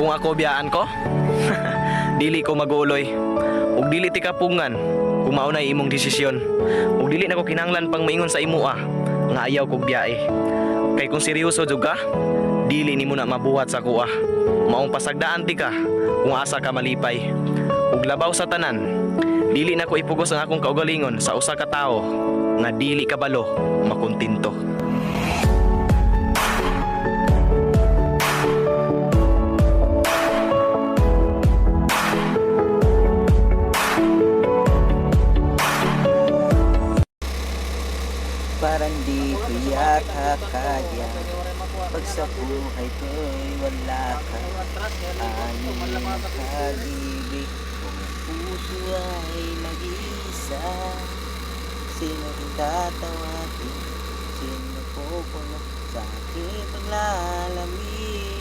Kung ako biyaan ko, dili ko maguloy. Ug dili ti kapungan kung mao na imong desisyon. Ug dili na ko kinahanglan pang maingon sa imo nga ayaw kog biyahe. Kay kung seryoso jud ka, dili nimo na mabuhat sa kuha. Maong pasagdaan ti ka kung asa ka malipay. Ug labaw sa tanan, dili na ko ipugos ang akong kaugalingon sa usa ka tawo nga dili kabalo makontinto. Parang di ko yata kaya pag sa buhay ko'y wala ka. Ano yung pag-ibig kung puso ay nag-iisa? Sino rin tatawagin? Sino pupuno sa aking paglalamig?